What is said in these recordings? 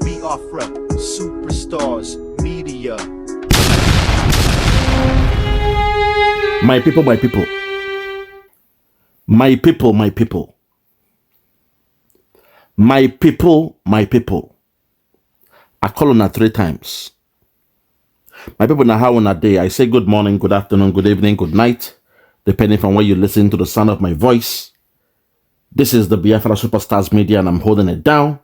Biafra, superstars, media. My people, my people. My people, my people. My people, my people. I call on her 3 times. My people, now how on a day, I say good morning, good afternoon, good evening, good night, depending on where you listen to the sound of my voice. This is the Biafra Superstars Media, and I'm holding it down.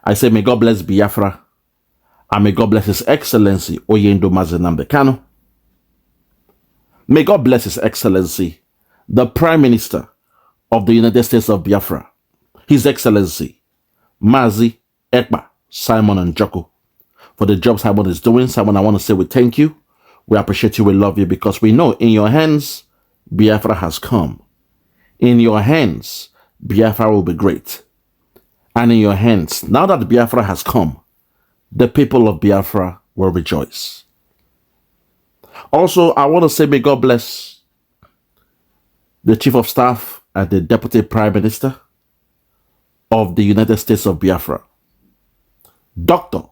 I say, may God bless Biafra, and may God bless His Excellency Oyendo NNAMDI. May God bless His Excellency, the Prime Minister of the United States of Biafra, His Excellency Mazi Ekpa Simon Ojukwu, for the job Simon is doing. Simon, I want to say we thank you. We appreciate you. We love you, because we know in your hands, Biafra has come. In your hands, Biafra will be great. And in your hands, now that Biafra has come, the people of Biafra will rejoice. Also, I want to say may God bless the Chief of Staff and the Deputy Prime Minister of the United States of Biafra, Dr.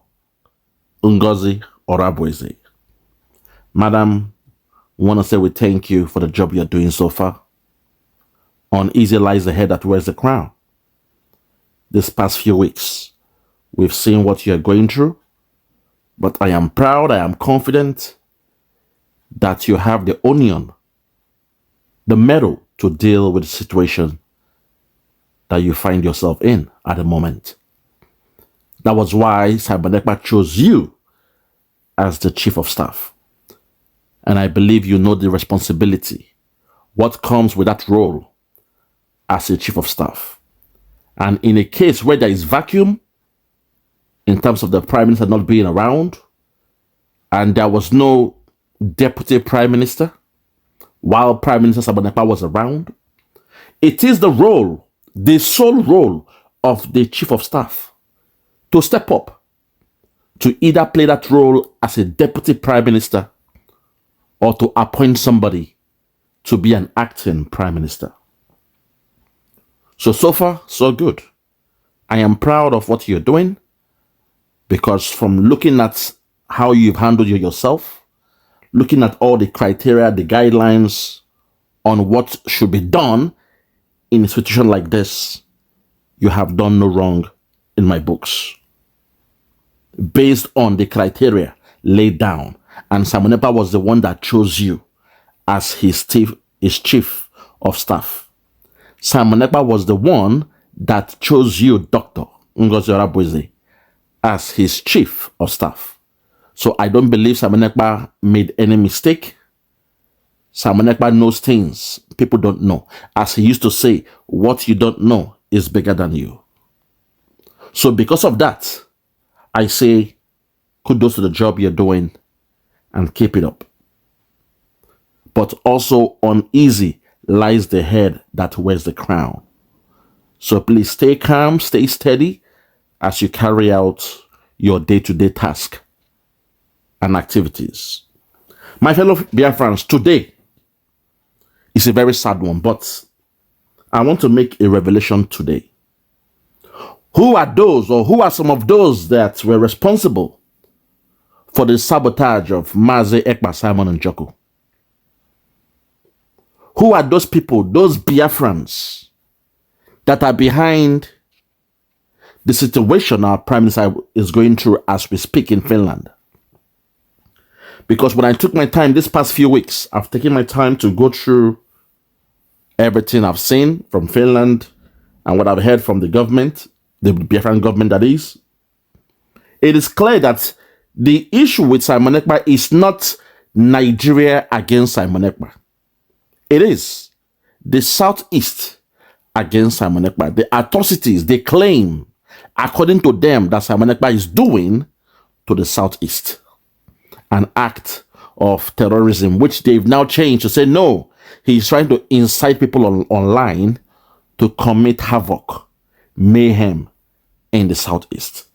Ngozi Orabueze. Madam, we want to say we thank you for the job you're doing so far. Uneasy lies the head that wears the crown. This past few weeks, we've seen what you're going through, but I am proud, I am confident that you have the onion, the mettle to deal with the situation that you find yourself in at the moment. That was why Simon Ekpa chose you as the Chief of Staff. And I believe you know the responsibility, what comes with that role as a Chief of Staff. And in a case where there is vacuum, in terms of the Prime Minister not being around, and there was no Deputy Prime Minister, while Prime Minister Simon Ekpa was around, it is the role, the sole role of the Chief of Staff to step up, to either play that role as a Deputy Prime Minister or to appoint somebody to be an acting Prime Minister. So far, so good. I am proud of what you're doing, because from looking at how you've handled yourself, looking at all the criteria, the guidelines on what should be done in a situation like this, you have done no wrong in my books. Based on the criteria laid down, and Simon Ekpa was the one that chose you as his Chief of Staff. Simon Ekpa was the one that chose you, Dr. Ngozi Orabueze, as his Chief of Staff. So I don't believe Simon Ekpa made any mistake. Simon Ekpa knows things people don't know. As he used to say, what you don't know is bigger than you. So because of that, I say kudos to the job you're doing and keep it up. But also uneasy lies the head that wears the crown. So please stay calm, stay steady as you carry out your day-to-day task and activities. My fellow Biafrans, today is a very sad one, but I want to make a revelation today. Who are those, or who are some of those that were responsible for the sabotage of Mazi Ekpa Simon Ojukwu? Who are those people, those Biafrans, that are behind the situation our Prime Minister is going through as we speak in Finland? Because when I took my time this past few weeks, I've taken my time to go through everything I've seen from Finland and what I've heard from the government, the Biafran government that is. It is clear that the issue with Simon Ekpa is not Nigeria against Simon Ekpa. It is the Southeast against Simon Ekpa. The atrocities they claim, according to them, that Simon Ekpa is doing to the Southeast. An act of terrorism, which they've now changed to say, no, he's trying to incite people online to commit havoc, mayhem in the Southeast.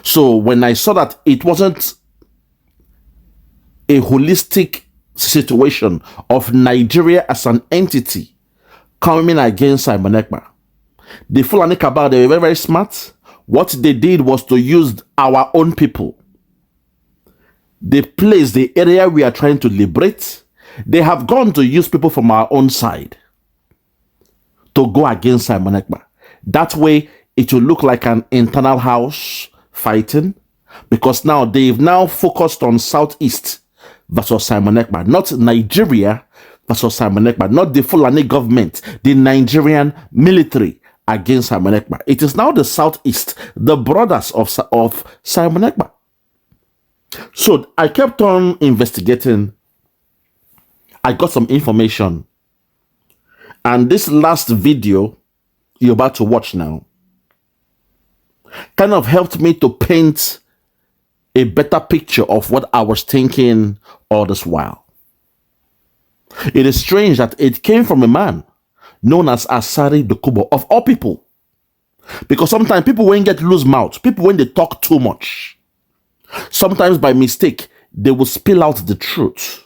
So when I saw that it wasn't a holistic situation of Nigeria as an entity coming against Simon Ekpa, the Fulani cabal, they were very, very smart. What they did was to use our own people. The place, the area we are trying to liberate, they have gone to use people from our own side to go against Simon Ekpa. That way, it will look like an internal house fighting, because now they've now focused on Southeast versus Simon Ekpa, not Nigeria versus Simon Ekpa, not the Fulani government, the Nigerian military against Simon Ekpa. It is now the Southeast, the brothers of Simon Ekpa. So I kept on investigating. I got some information. And this last video you're about to watch now kind of helped me to paint a better picture of what I was thinking all this while. It is strange that it came from a man known as ASARI DOKUBO, of all people. Because sometimes people, when get loose mouth, people, when they talk too much, sometimes by mistake, they will spill out the truth.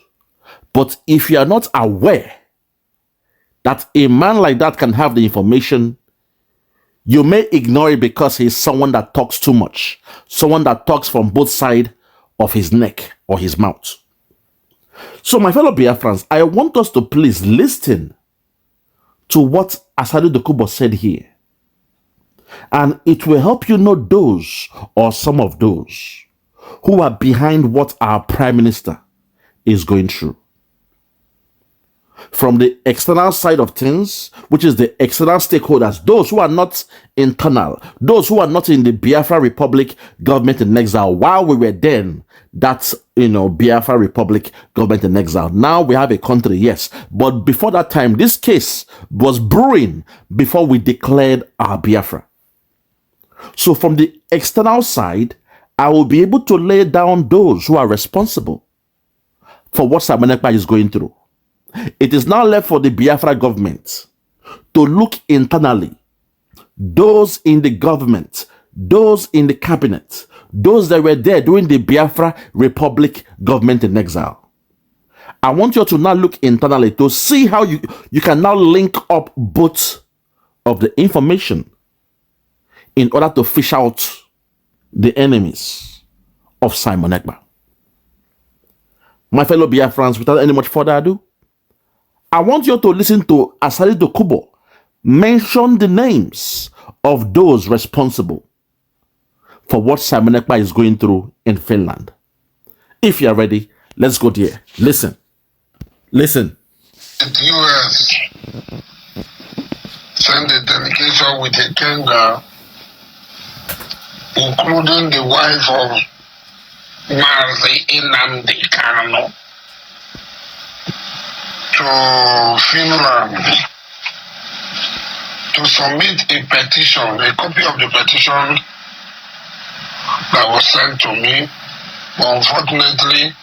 But if you are not aware that a man like that can have the information, you may ignore it because he's someone that talks too much, someone that talks from both sides of his neck or his mouth. So my fellow Biafrans, I want us to please listen to what ASARI DOKUBO said here. And it will help you know those or some of those who are behind what our Prime Minister is going through. From the external side of things, which is the external stakeholders, those who are not internal, those who are not in the Biafra Republic government in exile, while we were then, that's, Biafra Republic government in exile. Now we have a country, yes. But before that time, this case was brewing before we declared our Biafra. So from the external side, I will be able to lay down those who are responsible for what Simon Ekpa is going through. It is now left for the Biafra government to look internally. Those in the government, those in the cabinet, those that were there during the Biafra Republic government in exile. I want you to now look internally to see how you can now link up both of the information in order to fish out the enemies of Simon Ekpa. My fellow Biafrans, without any much further ado, I want you to listen to ASARI DOKUBO mention the names of those responsible for what Simon Ekpa is going through in Finland. If you are ready, let's go there. Listen. Listen. The US sent a delegation with IKENGA, including the wife of NNAMDI to Finland to submit a petition, a copy of the petition that was sent to me. But unfortunately,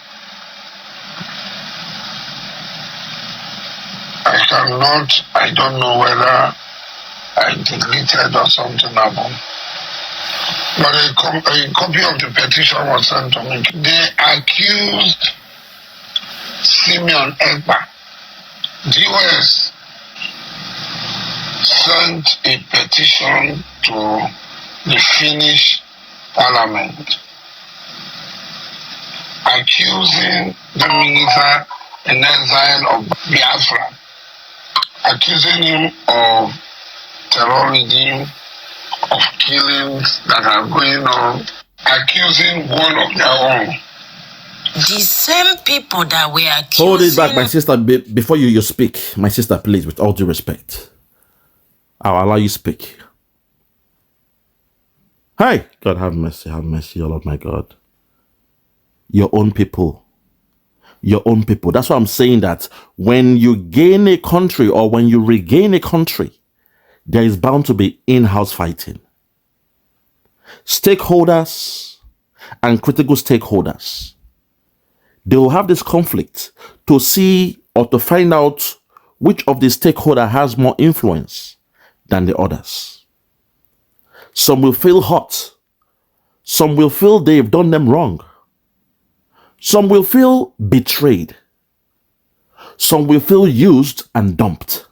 I don't know whether I deleted or something happened. But a copy of the petition was sent to me. They accused Simon Ekpa. The US sent a petition to the Finnish parliament accusing the minister in exile of Biafra, accusing him of terrorism, of killings that are going on, accusing one of their own. The same people that were accusing... Hold it back, my sister, before you speak. My sister, please, with all due respect. I'll allow you speak. Hey, God have mercy, oh Lord my God. Your own people. Your own people. That's why I'm saying that when you gain a country or when you regain a country, there is bound to be in-house fighting. Stakeholders and critical stakeholders, they will have this conflict to see or to find out which of the stakeholder has more influence than the others. Some will feel hot. Some will feel they've done them wrong. Some will feel betrayed. Some will feel used and dumped.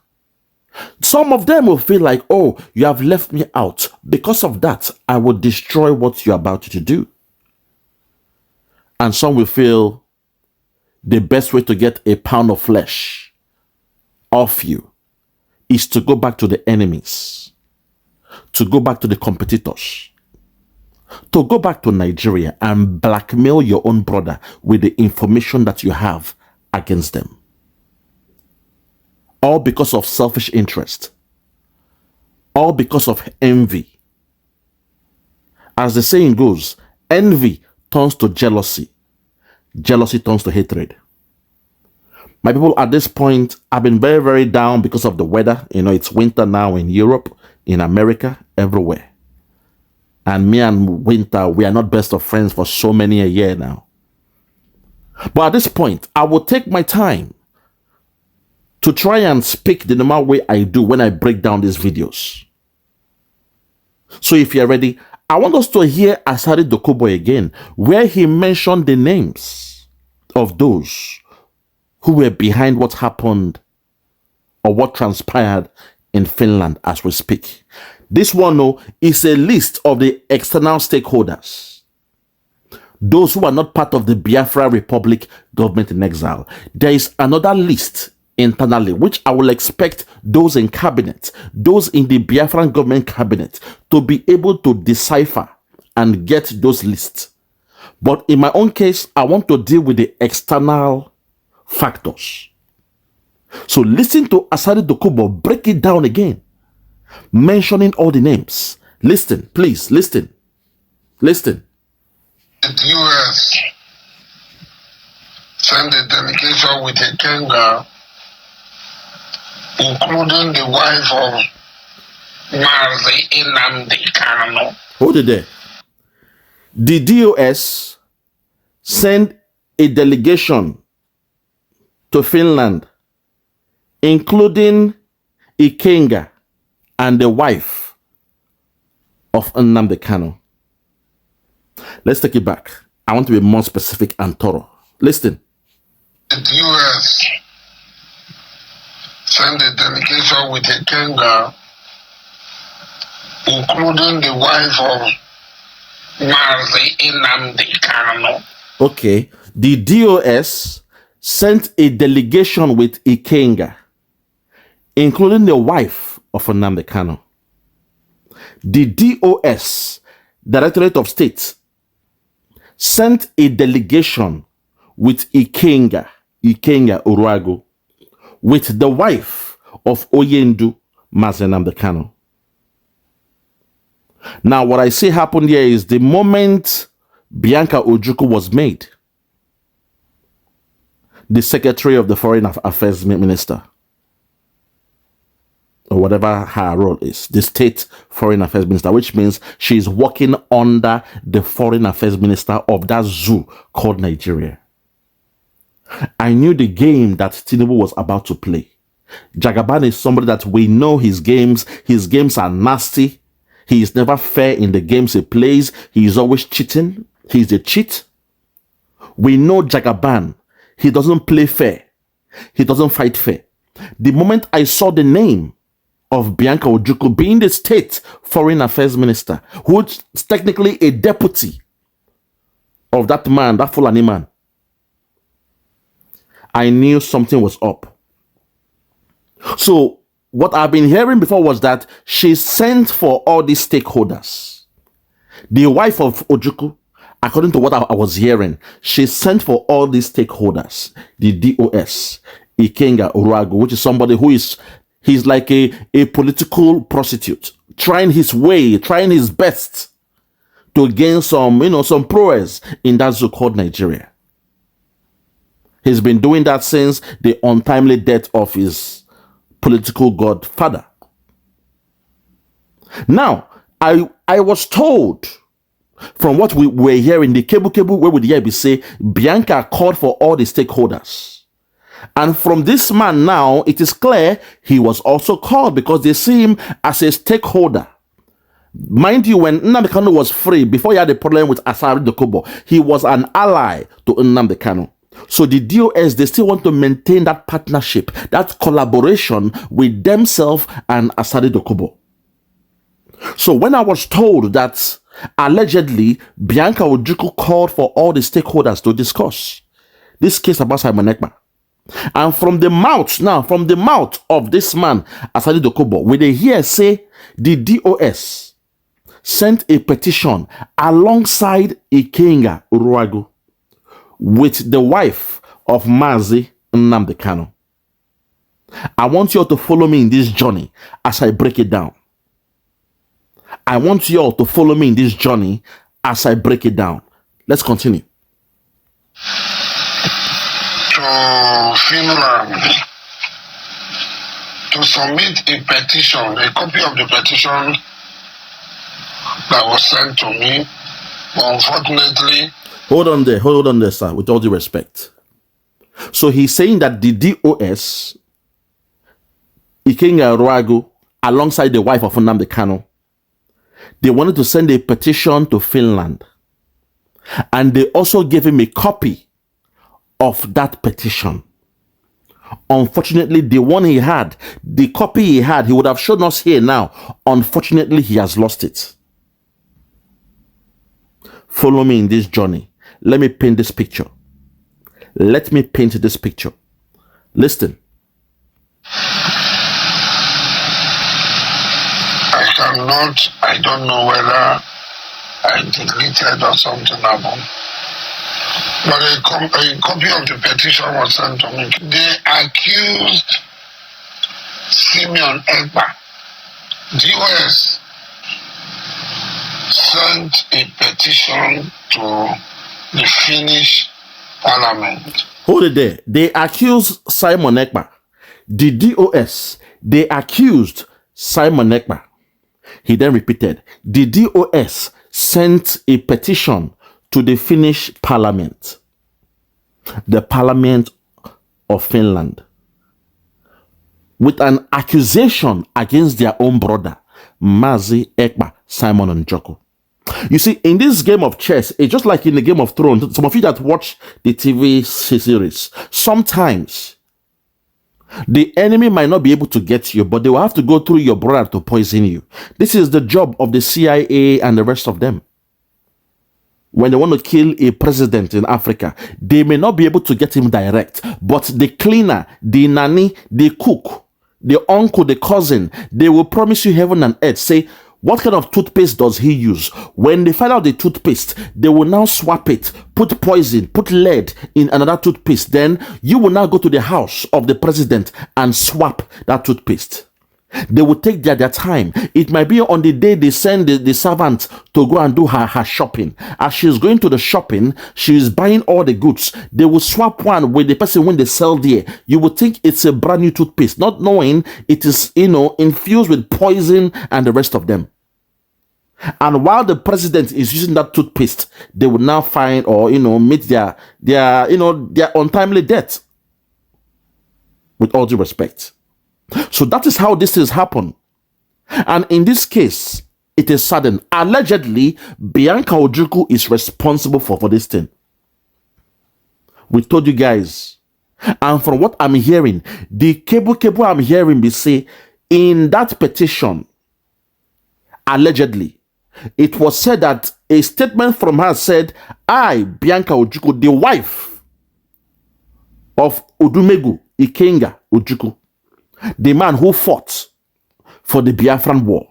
Some of them will feel like, oh, you have left me out, because of that, I will destroy what you're about to do. And some will feel the best way to get a pound of flesh off you is to go back to the enemies, to go back to the competitors, to go back to Nigeria and blackmail your own brother with the information that you have against them. All because of selfish interest. All because of envy. As the saying goes, envy turns to jealousy. Jealousy turns to hatred. My people, at this point, I've been very, very down because of the weather. You know, it's winter now in Europe, in America, everywhere. And me and winter, we are not best of friends for so many a year now. But at this point, I will take my time to try and speak the normal way I do when I break down these videos. So if you're ready, I want us to hear ASARI DOKUBO again, where he mentioned the names of those who were behind what happened or what transpired in Finland as we speak. This one, though, is a list of the external stakeholders, those who are not part of the Biafra Republic government in exile. There is another list internally, which I will expect those in cabinet, those in the Biafran government cabinet, to be able to decipher and get those lists. But in my own case, I want to deal with the external factors. So listen to ASARI DOKUBO break it down again, mentioning all the names. Listen, please, listen. Listen. The US sent a delegation with IKENGA, including the wife of NNAMDI. Hold it there. The DOS sent a delegation to Finland, including IKENGA and the wife of NNAMDI. Let's take it back. I want to be more specific and thorough. Listen. The US sent a delegation with IKENGA, including the wife of NNAMDI. Okay. The DOS sent a delegation with IKENGA, including the wife of NNAMDI. The DOS, Directorate of State, sent a delegation with IKENGA Urago, with the wife of Oyendu Mazenamdekano. Now, what I see happened here is the moment Bianca Ojukwu was made the Secretary of the Foreign Affairs Minister, or whatever her role is, the State Foreign Affairs Minister, which means she's working under the Foreign Affairs Minister of that zoo called Nigeria. I knew the game that Tinubu was about to play. Jagaban is somebody that we know his games. His games are nasty. He is never fair in the games he plays. He is always cheating. He's a cheat. We know Jagaban. He doesn't play fair. He doesn't fight fair. The moment I saw the name of Bianca Ojukwu being the State Foreign Affairs Minister, who's technically a deputy of that man, that Fulani man, I knew something was up. So what I've been hearing before was that she sent for all these stakeholders. The wife of Ojukwu, according to what I was hearing, she sent for all these stakeholders. The DOS, IKENGA Urago, which is somebody who is, he's like a political prostitute, trying his way, trying his best to gain some, some prowess in that zoo called Nigeria. He's been doing that since the untimely death of his political godfather. Now, I was told from what we were hearing, the Kebu where we hear say Bianca called for all the stakeholders. And from this man now, it is clear he was also called because they see him as a stakeholder. Mind you, when Nnamdi Kanu was free, before he had a problem with ASARI DOKUBO, he was an ally to Nnamdi Kanu. So the DOS, they still want to maintain that partnership, that collaboration with themselves and ASARI DOKUBO. So when I was told that allegedly Bianca Ojukwu called for all the stakeholders to discuss this case about Simon Ekpa, and from the mouth of this man, ASARI DOKUBO, we they hear say the DOS sent a petition alongside IKENGA Uruagu with the wife of Mazi NNAMDI Kanu. I want you all to follow me in this journey as I break it down. I want you all to follow me in this journey as I break it down. Let's continue. To Finland to submit a petition, a copy of the petition that was sent to me. But unfortunately, hold on there, sir, with all due respect. So he's saying that the DOS, Ikenga Uruagu, alongside the wife of NNAMDI Kanu, they wanted to send a petition to Finland. And they also gave him a copy of that petition. Unfortunately, the one he had, the copy he had, he would have shown us here now. Unfortunately, he has lost it. Follow me in this journey. Let me paint this picture. Let me paint this picture. Listen. I don't know whether I deleted or something happened. But a copy of the petition was sent to me. They accused Simon Ekpa. DOS sent a petition to the Finnish parliament. Hold it there. They accused Simon Ekpa. The DOS, they accused Simon Ekpa. He then repeated, the DOS sent a petition to the Finnish parliament, the parliament of Finland, with an accusation against their own brother, Mazi Ekpa, Simon Ojukwu. You see, in this game of chess, it's just like in the Game of Thrones. Some of you that watch the TV series, sometimes the enemy might not be able to get you, but they will have to go through your brother to poison you. This is the job of the CIA and the rest of them. When they want to kill a president in Africa, they may not be able to get him direct, but the cleaner, the nanny, the cook, the uncle, the cousin, they will promise you heaven and earth. Say, what kind of toothpaste does he use? When they find out the toothpaste, they will now swap it, put poison, put lead in another toothpaste. Then you will now go to the house of the president and swap that toothpaste. They will take their time. It might be on the day they send the servant to go and do her shopping. As she's going to the shopping, she is buying all the goods. They will swap one with the person when they sell there. You would think it's a brand new toothpaste, not knowing it is, infused with poison and the rest of them. And while the president is using that toothpaste, they will now find or, meet their untimely death. With all due respect. So that is how this has happened. And in this case, it is sudden. Allegedly, Bianca Ojukwu is responsible for this thing. We told you guys. And from what I'm hearing, the cable I'm hearing me say, in that petition, allegedly, it was said that a statement from her said, I, Bianca Ojukwu, the wife of Odumegu Ikenga Ojukwu, the man who fought for the Biafran war,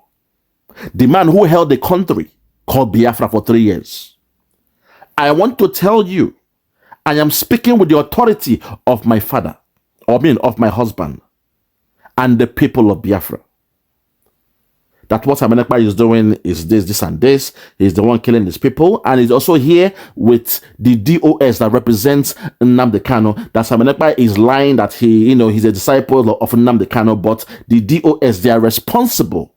the man who held the country called Biafra for 3 years. I want to tell you, I am speaking with the authority of my father, of my husband, and the people of Biafra. That what Simon Ekpa is doing is this, and this. He's the one killing his people. And he's also here with the DOS that represents NNAMDI Kanu. That Simon Ekpa is lying that he's a disciple of NNAMDI Kanu. But the DOS, they are responsible.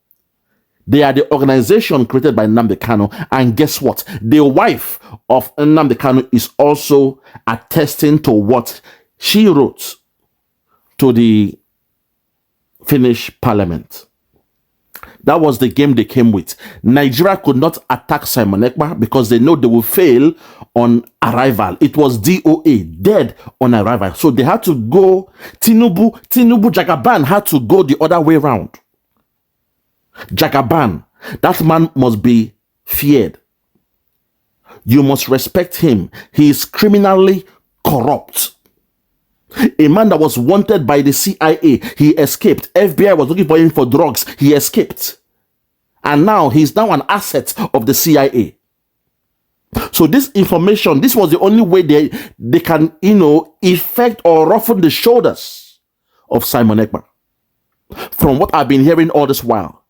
They are the organization created by NNAMDI Kanu. And guess what? The wife of NNAMDI Kanu is also attesting to what she wrote to the Finnish parliament. That was the game they came with. Nigeria could not attack Simon Ekpa because they know they will fail on arrival. It was DOA, dead on arrival. So they had to go, Tinubu Jagaban had to go the other way around. Jagaban That man must be feared. You must respect him. He is criminally corrupt. A man that was wanted by the CIA, he escaped. FBI was looking for him for drugs, he escaped. And now he's now an asset of the CIA. So this information, this was the only way they can, effect or roughen the shoulders of Simon Ekpa. From what I've been hearing all this while.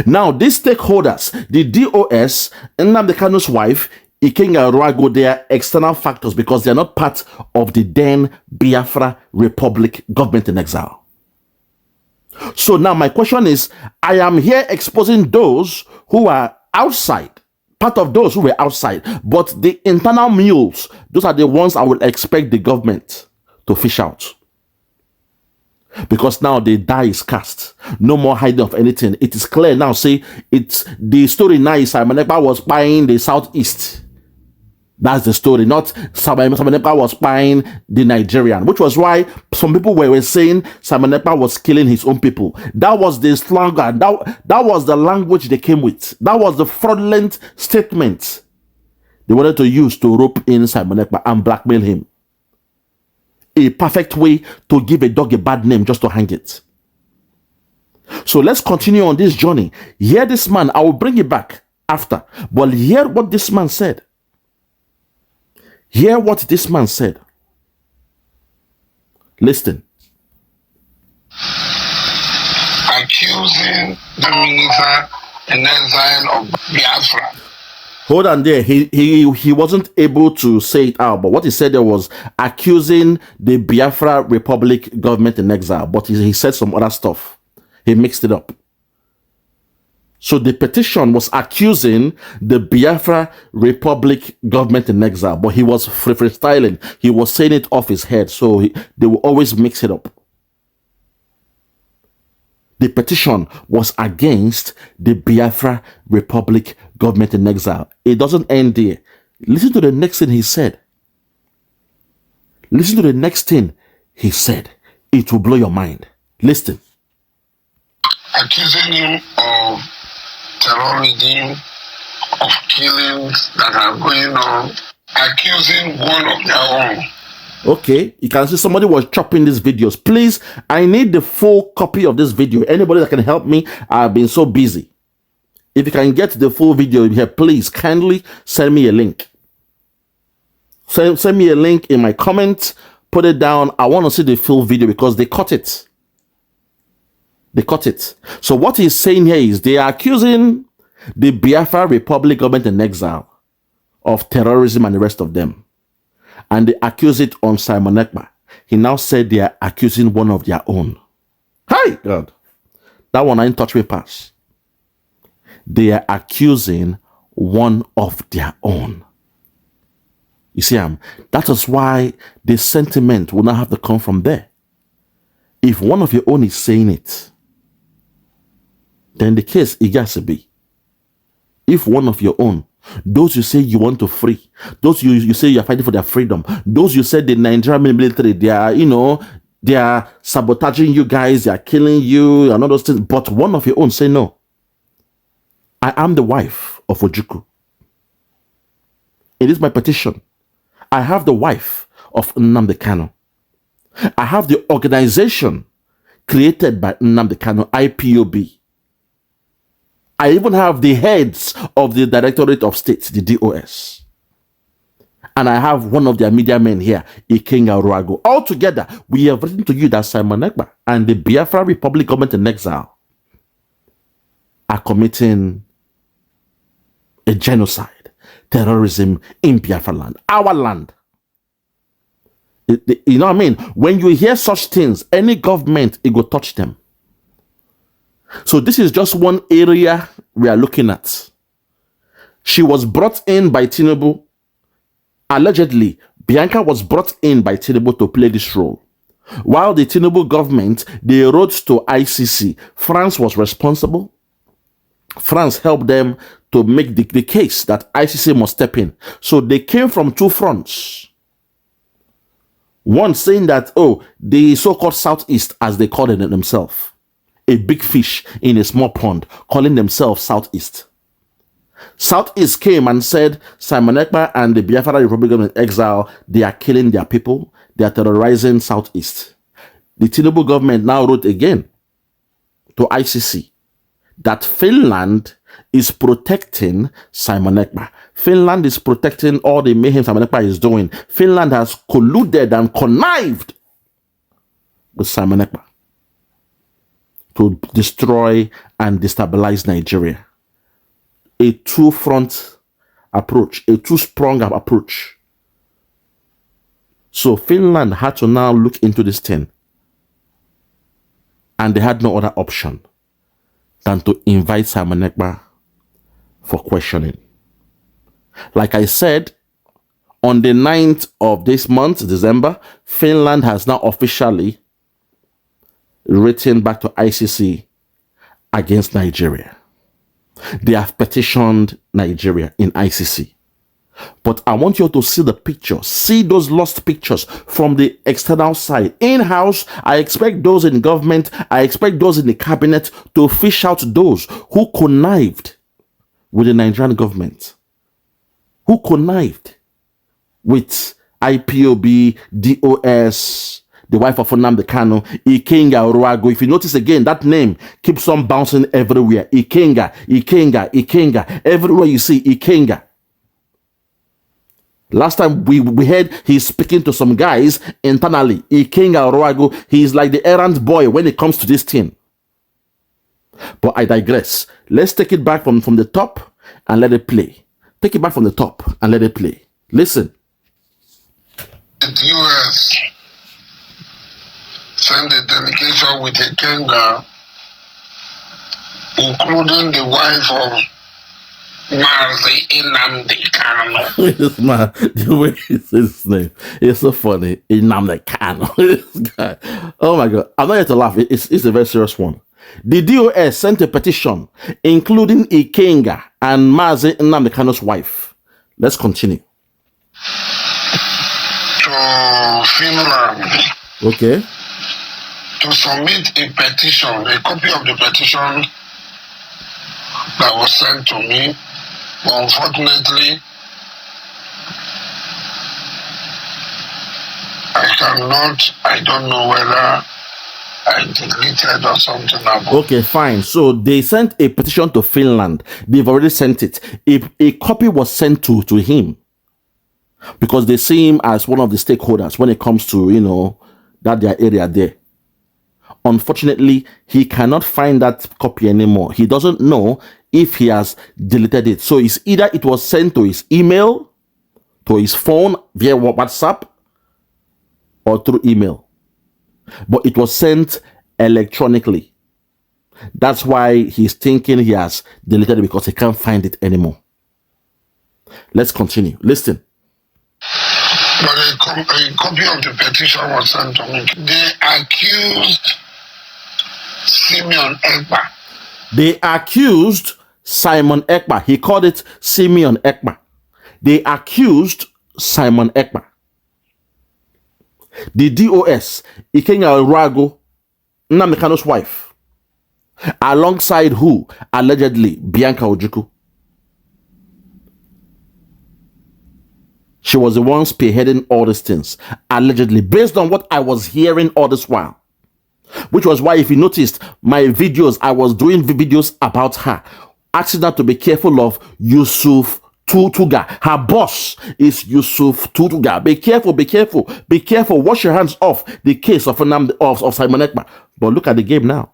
Now, these stakeholders, the DOS, NNAMDI KANU'S wife, IKENGA Ruago, they are external factors because they are not part of the then Biafra Republic government in exile. So now my question is, I am here exposing those who are outside, part of those who were outside, but the internal mules, those are the ones I will expect the government to fish out. Because now the die is cast. No more hiding of anything. It is clear now. See, it's the story now is Simon Ekpa was buying the southeast. That's the story. Not Simon Ekpa was buying the Nigerian, which was why some people were saying Simon Ekpa was killing his own people. That was the slogan. That was the language they came with. That was the fraudulent statement they wanted to use to rope in Simon Ekpa and blackmail him. A perfect way to give a dog a bad name just to hang it. So let's continue on this journey. Hear this man. I will bring it back after. But hear what this man said. Hear what this man said. Listen. Accusing the minister in exile of Biafra. Hold on there. He wasn't able to say it out, but what he said there was accusing the Biafra Republic government in exile. But he said some other stuff. He mixed it up. So the petition was accusing the Biafra Republic government in exile, but he was freestyling. He was saying it off his head, so they will always mix it up. The petition was against the Biafra Republic government in exile. It doesn't end there. Listen to the next thing he said. Listen to the next thing he said. It will blow your mind. Listen. Accusing him of terrorism, of killings that are going on, accusing one of their own. Okay, you can see somebody was chopping these videos. Please, I need the full copy of this video. Anybody that can help me, I've been so busy. If you can get the full video here, please kindly send me a link. Send me a link in my comments. Put it down. I want to see the full video because they cut it. They cut it. So what he's saying here is they are accusing the Biafra Republic government in exile of terrorism and the rest of them. And they accuse it on Simon Ekpa. He now said they are accusing one of their own. Hi, God. That one I ain't touch me pass. They are accusing one of their own. You see, that is why the sentiment will not have to come from there. If one of your own is saying it, then the case it has to be. If one of your own, those you say you want to free, those you say you are fighting for their freedom, those you said the Nigerian military, they are, they are sabotaging you guys, they are killing you, and all those things, but one of your own say no. I am the wife of Ojukwu. It is my petition. I have the wife of NNAMDI KANU. I have the organization created by NNAMDI KANU, IPOB. I even have the heads of the Directorate of State, the DOS. And I have one of their media men here, IKENGA Ruago. Altogether, we have written to you that Simon Ekpa and the Biafra Republic government in exile are committing a genocide, terrorism in Biafra land, our land. You know what I mean? When you hear such things, any government, it will touch them. So this is just one area we are looking at. She was brought in by Tinubu. Allegedly, Bianca was brought in by Tinubu to play this role. While the Tinubu government, they wrote to ICC. France was responsible. France helped them to make the case that ICC must step in. So they came from two fronts. One saying that, the so-called Southeast, as they called it themselves, a big fish in a small pond, calling themselves Southeast. Southeast came and said, Simon Ekpa and the Biafra Republic in exile, they are killing their people. They are terrorizing Southeast. The Tinubu government now wrote again to ICC that Finland is protecting Simon Ekpa. Finland is protecting all the mayhem Simon Ekpa is doing. Finland has colluded and connived with Simon Ekpa to destroy and destabilize Nigeria. A two-front approach, a two-sprung approach. So Finland had to now look into this thing, and they had no other option than to invite Simon Ekpa for questioning. Like I said, on the 9th of this month, December, Finland has now officially written back to ICC against Nigeria. They have petitioned Nigeria in ICC. But I want you to see the pictures, see those lost pictures from the external side. In-house, I expect those in government, I expect those in the cabinet to fish out those who connived with the Nigerian government, who connived with IPOB, DOS, the wife of NNAMDI Kanu, IKENGA Ojukwu. If you notice again, that name keeps on bouncing everywhere. IKENGA, IKENGA, IKENGA. Everywhere you see IKENGA. Last time we heard he's speaking to some guys internally. IKENGA Ojukwu. He's like the errand boy when it comes to this thing. But I digress. Let's take it back from the top and let it play. Take it back from the top and let it play. Listen. The US sent a delegation with a KANU'S, including the wife of NNAMDI. This man, the way he says his name, it's so funny. NNAMDI. This guy. Oh my God. I'm not here to laugh. It's a very serious one. The DOS sent a petition, including IKENGA and NNAMDI Kanu's wife. Let's continue. To Finland. Okay. To submit a petition, a copy of the petition that was sent to me. But unfortunately, I don't know whether I deleted or something about. Okay, fine. So they sent a petition to Finland. They've already sent it. A copy was sent to him because they see him as one of the stakeholders when it comes to, you know, that their area there. Unfortunately, he cannot find that copy anymore. He doesn't know if he has deleted it. So it's either it was sent to his email, to his phone via WhatsApp, or through email. But it was sent electronically. That's why he's thinking he has deleted it, because he can't find it anymore. Let's continue. Listen. But a copy of the petition was sent to me. They accused Simon Ekpa. They accused Simon Ekpa. He called it Simon Ekpa. They accused Simon Ekpa. The DOS, IKENGA Ojukwu, NNAMDI Kanu's wife, alongside who? Allegedly, Bianca Ojukwu. She was the one spearheading all these things, allegedly, based on what I was hearing all this while. Which was why, if you noticed my videos, I was doing videos about her, asking her to be careful of Yusuf Tutuga. Her boss is Yusuf Tutuga. Be careful, be careful, be careful. Wash your hands off the case of Simon Ekpa. But look at the game now.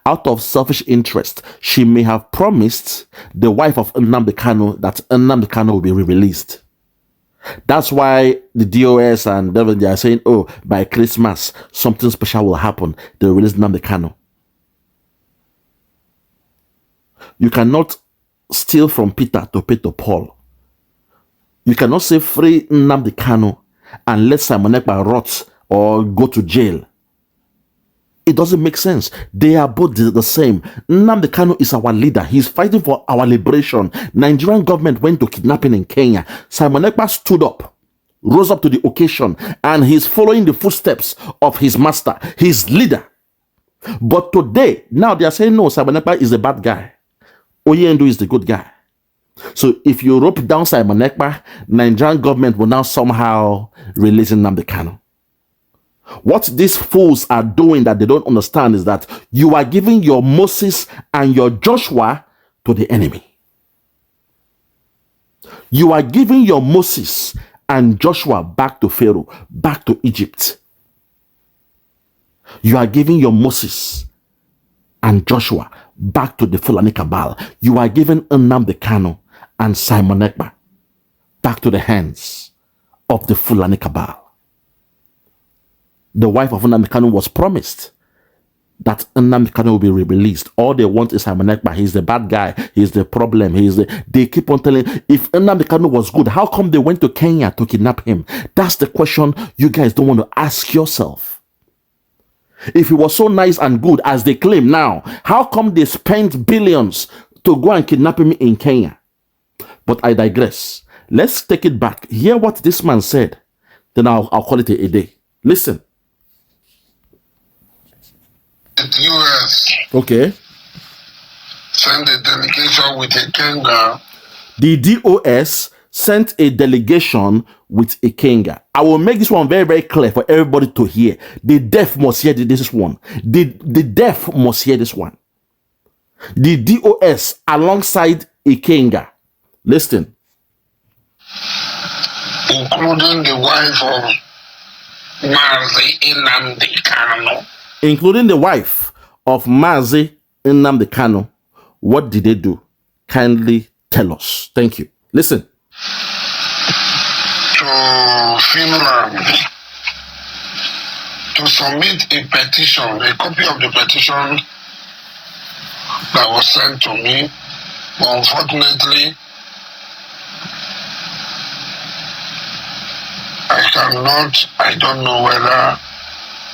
Out of selfish interest, she may have promised the wife of NNAMDI Kanu that NNAMDI Kanu will be released. That's why the DOS and they are saying, oh, by Christmas, something special will happen. They will release NNAMDI Kanu. You cannot steal from Peter to pay to Paul. You cannot say free NNAMDI Kanu and let Simon Ekpa rot or go to jail. It doesn't make sense. They are both the same. NNAMDI Kanu is our leader. He's fighting for our liberation. Nigerian government went to kidnapping in Kenya. Simon Ekpa stood up rose up to the occasion, and he's following the footsteps of his master, his leader. But today, now they are saying, no, Simon Ekpa is a bad guy. Oyendu is the good guy. So if you rope down Simon Ekpa, Nigerian government will now somehow release NNAMDI Kanu. What these fools are doing that they don't understand is that you are giving your Moses and your Joshua to the enemy. You are giving your Moses and Joshua back to Pharaoh, back to Egypt. You are giving your Moses and Joshua back to the Fulani cabal. You are giving NNAMDI Kanu and Simon Ekpa back to the hands of the Fulani cabal. The wife of NNAMDI Kanu was promised that NNAMDI Kanu will be released. All they want is Simon Ekpa. He's the bad guy. He's the problem. They keep on telling, if NNAMDI Kanu was good, how come they went to Kenya to kidnap him? That's the question you guys don't want to ask yourself. If he was so nice and good as they claim now, how come they spent billions to go and kidnap him in Kenya? But I digress. Let's take it back. Hear what this man said. Then I'll call it a day. Listen. The US Okay. sent a delegation with IKENGA. The DOS sent a delegation with IKENGA. I will make this one very, very clear for everybody to hear. The deaf must hear this one. The deaf must hear this one. The DOS alongside IKENGA. Listen. Including the wife of Mazi NNAMDI Kanu. Including the wife of Mazi NNAMDI Kanu. What did they do? Kindly tell us. Thank you. Listen. To Finland to submit a petition, a copy of the petition that was sent to me. But unfortunately, I don't know whether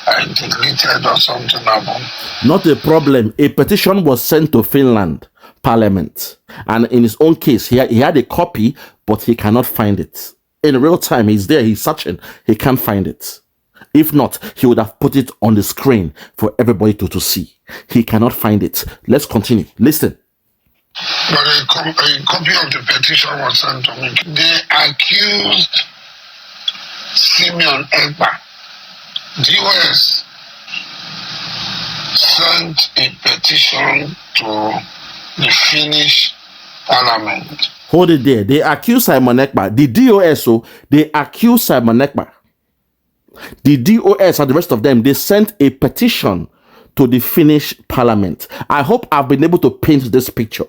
I deleted or something happened. Not a problem. A petition was sent to Finland Parliament. And in his own case, he had a copy, but he cannot find it. In real time, he's there, he's searching. He can't find it. If not, he would have put it on the screen for everybody to see. He cannot find it. Let's continue. Listen. But a copy of the petition was sent to me. They accused Simon Ekpa. DOS sent a petition to the Finnish Parliament. Hold it there. They accuse Simon Ekpa. The DOS, they accuse Simon Ekpa. The DOS and the rest of them, they sent a petition to the Finnish Parliament. I hope I've been able to paint this picture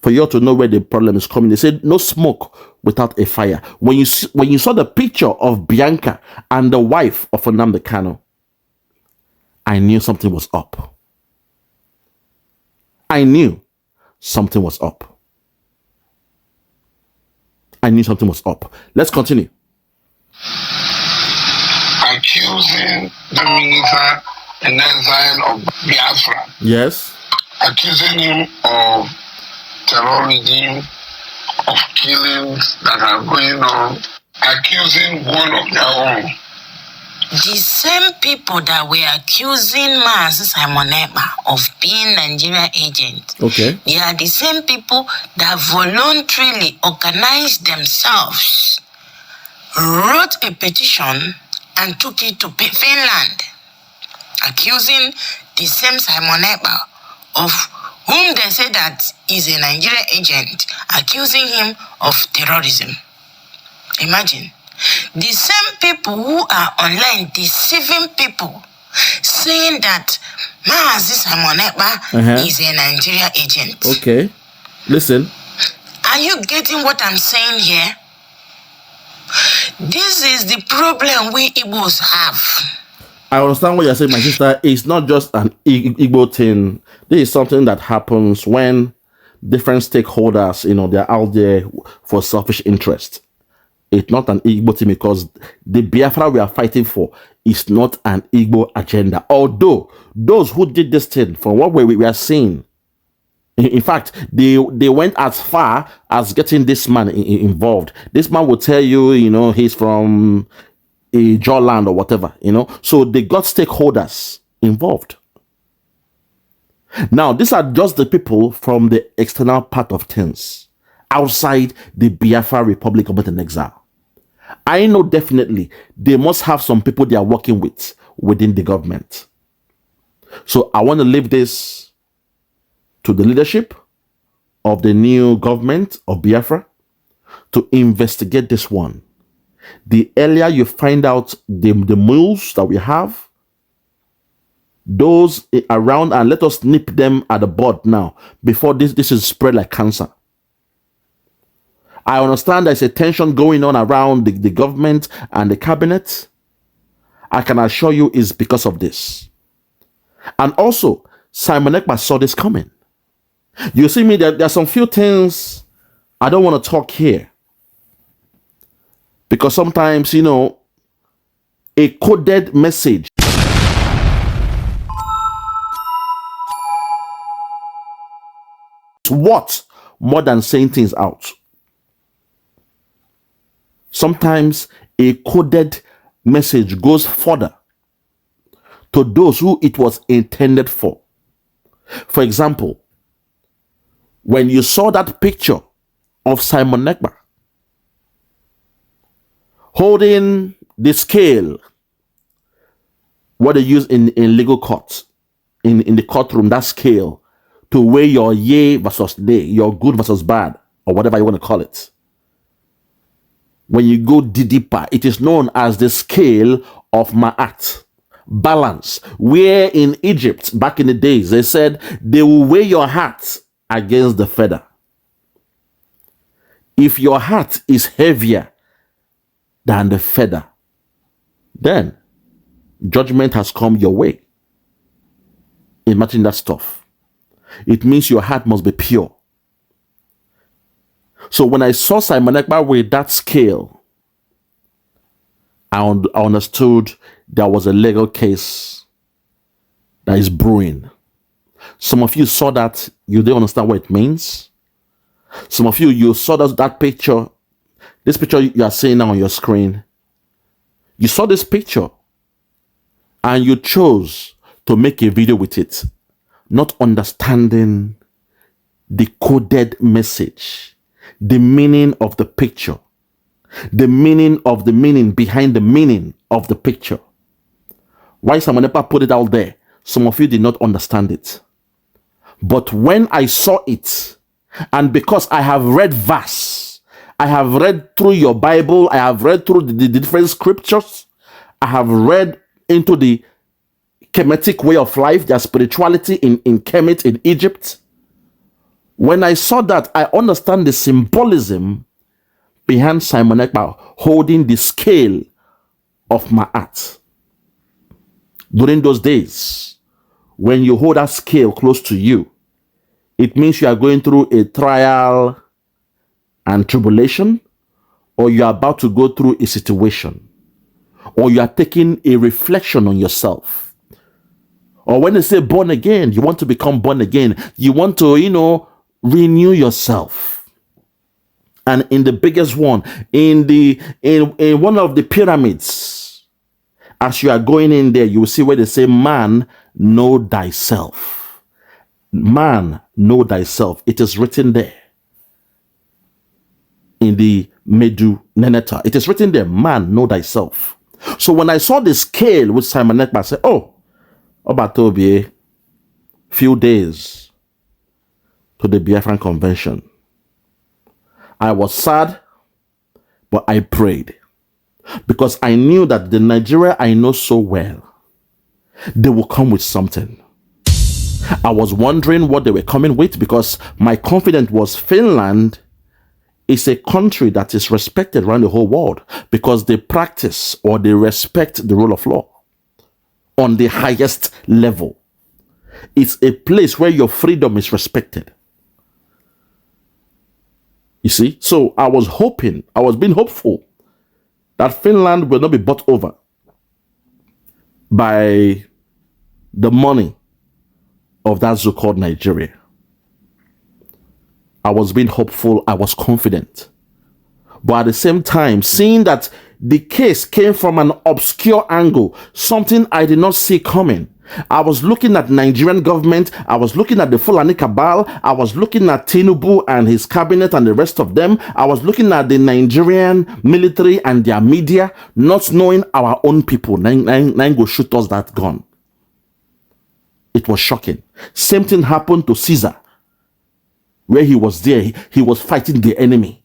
for you all to know where the problem is coming. They said no smoke without a fire. When you saw the picture of Bianca and the wife of NNAMDI Kanu, I knew something was up. I knew something was up. I knew something was up. Let's continue. Accusing the minister in exile of Biafra. Yes. Accusing him of terrorism, of killings that are going on. Accusing one of their own. The same people that were accusing Mazi Simon Ekpa of being Nigeria agent, Okay. they are the same people that voluntarily organized themselves, wrote a petition, and took it to Finland, accusing the same Simon Ekpa, of whom they say that is a Nigeria agent, accusing him of terrorism. Imagine. The same people who are online deceiving people, saying that Mazi Simon Ekpa is a Nigeria agent. Okay. Listen. Are you getting what I'm saying here? This is the problem we Igbos have. I understand what you're saying, my sister. It's not just an Igbo thing. This is something that happens when different stakeholders, they're out there for selfish interest. It's not an Igbo thing because the Biafra we are fighting for is not an Igbo agenda. Although those who did this thing, from what we are seeing, In fact, they went as far as getting this man involved. This man will tell you, he's from a Jawland or whatever, So they got stakeholders involved. Now, these are just the people from the external part of things, outside the Biafra Republic of in exile. I know definitely they must have some people they are working with within the government. So I want to leave this to the leadership of the new government of Biafra to investigate this one. The earlier you find out the moves that we have, those around, and let us nip them at the bud now before this is spread like cancer. I understand there's a tension going on around the government and the cabinet. I can assure you it's because of this. And also, Simon Ekpa saw this coming. You see me, there are some few things I don't want to talk here. Because sometimes, a coded message is what more than saying things out. Sometimes a coded message goes further to those who it was intended for. For example, when you saw that picture of Simon Ekpa holding the scale, what they use in legal courts, in the courtroom, that scale to weigh your yay versus nay, your good versus bad, or whatever you want to call it. When you go deeper, it is known as the scale of Ma'at, balance, where in Egypt, back in the days, they said they will weigh your heart against the feather. If your heart is heavier than the feather, then judgment has come your way. Imagine that stuff. It means your heart must be pure. So when I saw Simon Ekpa with that scale, I understood there was a legal case that is brewing. Some of you saw that, you didn't understand what it means. Some of you saw that picture, this picture you are seeing now on your screen. You saw this picture and you chose to make a video with it, not understanding the coded message, the meaning of the picture, the meaning of the meaning behind the meaning of the picture. Why Simon Ekpa put it out there, some of you did not understand it. But when I saw it, and because I have read verse, I have read through your Bible, I have read through the different scriptures, I have read into the Kemetic way of life, their spirituality in Kemet in Egypt. When I saw that, I understand the symbolism behind Simon Ekpa holding the scale of Ma'at. During those days, when you hold that scale close to you, it means you are going through a trial and tribulation, or you are about to go through a situation, or you are taking a reflection on yourself. Or when they say born again, you want to become born again. You want to, renew yourself. And in the biggest one, in one of the pyramids, as you are going in there, you will see where they say, man, know thyself. Man, know thyself. It is written there. In the Medu Neneta. It is written there, man, know thyself. So when I saw the scale with Simon Ekpa, I said, oh, Obatobi, few days to the Biafran convention. I was sad, but I prayed. Because I knew that the Nigeria I know so well, they will come with something. I was wondering what they were coming with, because my confidence was Finland is a country that is respected around the whole world because they practice or they respect the rule of law on the highest level. It's a place where your freedom is respected. You see? So I was being hopeful that Finland will not be bought over by the money of that so-called Nigeria. I was being hopeful, I was confident. But at the same time, seeing that the case came from an obscure angle, something I did not see coming. I was looking at Nigerian government, I was looking at the Fulani cabal, I was looking at Tinubu and his cabinet and the rest of them, I was looking at the Nigerian military and their media, not knowing our own people. Nine go shoot us that gun. It was shocking. Same thing happened to Caesar, where he was there, he was fighting the enemy.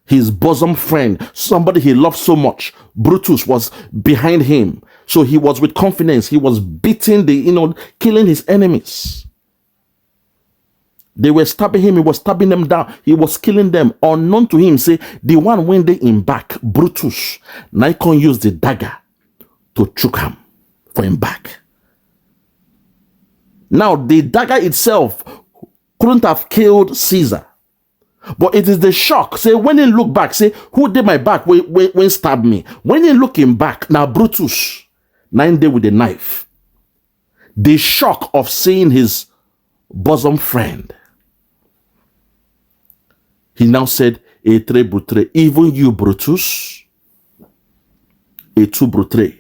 His bosom friend, somebody he loved so much, Brutus, was behind him. So he was with confidence. He was beating killing his enemies. They were stabbing him. He was stabbing them down. He was killing them. Unknown to him, say, the one when they in back, Brutus, Nikon used the dagger to choke him for him back. Now, the dagger itself couldn't have killed Caesar. But it is the shock. Say, when he look back, say, who did my back when stab me? When he looking back, now Brutus, 9 days with a knife. The shock of seeing his bosom friend. He now said, "E tre brutre, even you, Brutus, e tu brutre,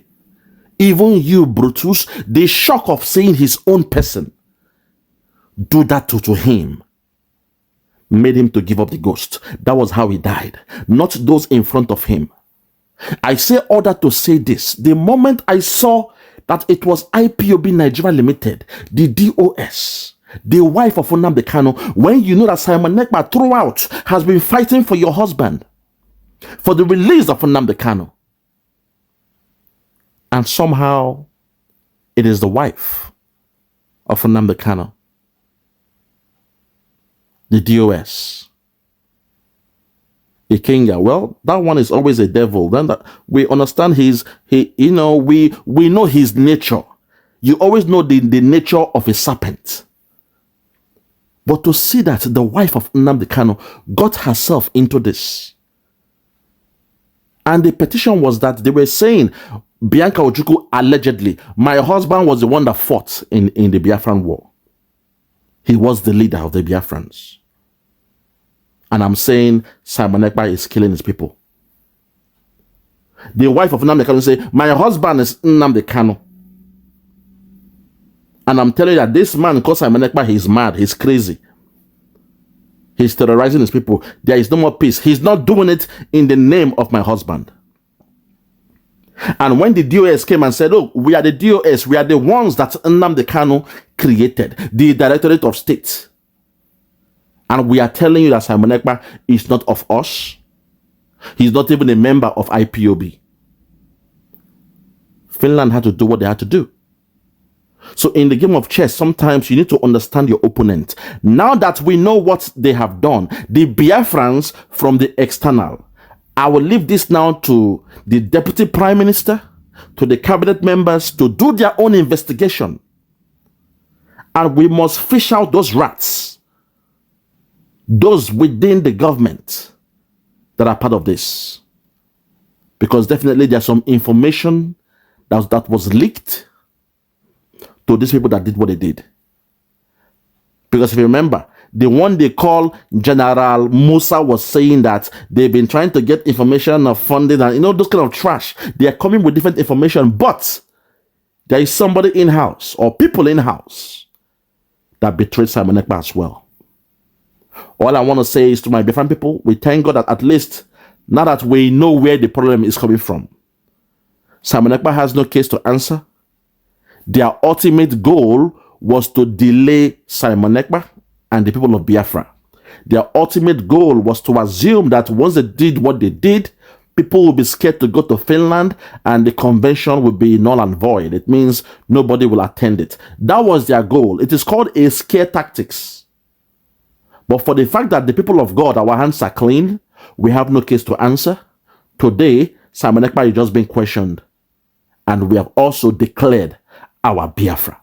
even you, Brutus." The shock of seeing his own person do that to him made him to give up the ghost. That was how he died, not those in front of him. I say all that to say this. The moment I saw that it was IPOB Nigeria Limited, the DOS, the wife of NNAMDI Kanu, when you know that Simon Ekpa throughout has been fighting for your husband, for the release of NNAMDI Kanu, and somehow it is the wife of NNAMDI Kanu, the DOS, IKENGA. Well, that one is always a devil. Then that we understand we know his nature. You always know the nature of a serpent. But to see that the wife of NNAMDI Kanu got herself into this. And the petition was that they were saying, Bianca Ojukwu allegedly, my husband was the one that fought in the Biafran war. He was the leader of the Biafrans. And I'm saying Simon Ekpa is killing his people. The wife of NNAMDI Kanu say, my husband is NNAMDI Kanu. And I'm telling you that this man called Simon Ekpa, he's mad, he's crazy. He's terrorizing his people. There is no more peace. He's not doing it in the name of my husband. And when the DOS came and said, oh, we are the DOS, we are the ones that NNAMDI Kanu created, the Directorate of State. And we are telling you that Simon Ekpa is not of us. He's not even a member of IPOB. Finland had to do what they had to do. So in the game of chess, sometimes you need to understand your opponent. Now that we know what they have done, the Biafrans from the external, I will leave this now to the Deputy Prime Minister, to the cabinet members to do their own investigation. And we must fish out those rats, those within the government that are part of this. Because definitely there's some information that was leaked to these people that did what they did. Because if you remember, the one they call General Musa was saying that they've been trying to get information of funding and those kind of trash. They are coming with different information, but there is somebody in-house or people in-house that betrayed Simon Ekpa as well. All I want to say is to my different people, we thank God that at least now that we know where the problem is coming from, Simon Ekpa has no case to answer. Their ultimate goal was to delay Simon Ekpa and the people of Biafra. Their ultimate goal was to assume that once they did what they did, people will be scared to go to Finland and the convention will be null and void. It means nobody will attend it. That was their goal. It is called a scare tactics. But for the fact that the people of God, our hands are clean, we have no case to answer. Today, Simon Ekpa is just being questioned. And we have also declared our Biafra.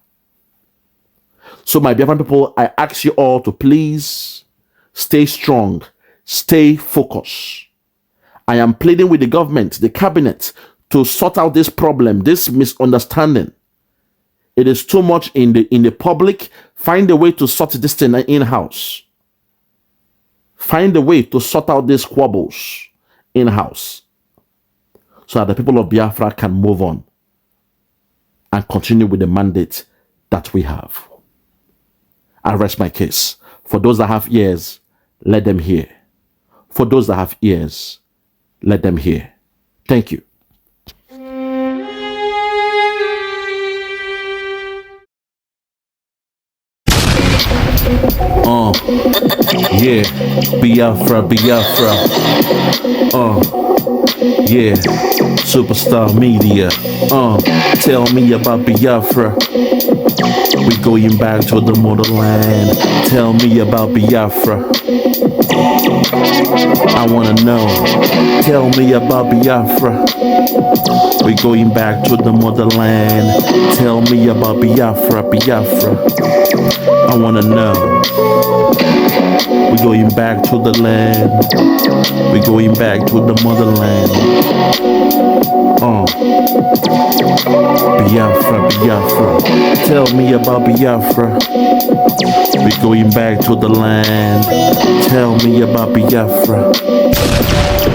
So my Biafran people, I ask you all to please stay strong, stay focused. I am pleading with the government, the cabinet, to sort out this problem, this misunderstanding. It is too much in the public. Find a way to sort this thing in-house. find a way to sort out these squabbles in-house so that the people of Biafra can move on and continue with the mandate that we have. I rest my case. For those that have ears, let them hear. For those that have ears, let them hear. Thank you. Yeah, Biafra, Biafra. Yeah, superstar media. Tell me about Biafra. We going back to the motherland. Tell me about Biafra. I wanna know. Tell me about Biafra. We going back to the motherland. Tell me about Biafra, Biafra. I wanna know. We going back to the land. We going back to the motherland. Biafra, Biafra. Tell me about Biafra. We going back to the land. Tell me about Biafra.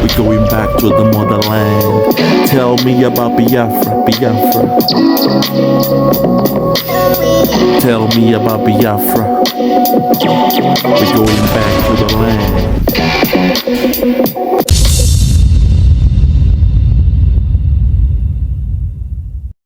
We going back to the motherland. Tell me about Biafra, Biafra. Tell me about Biafra. We going back to the land.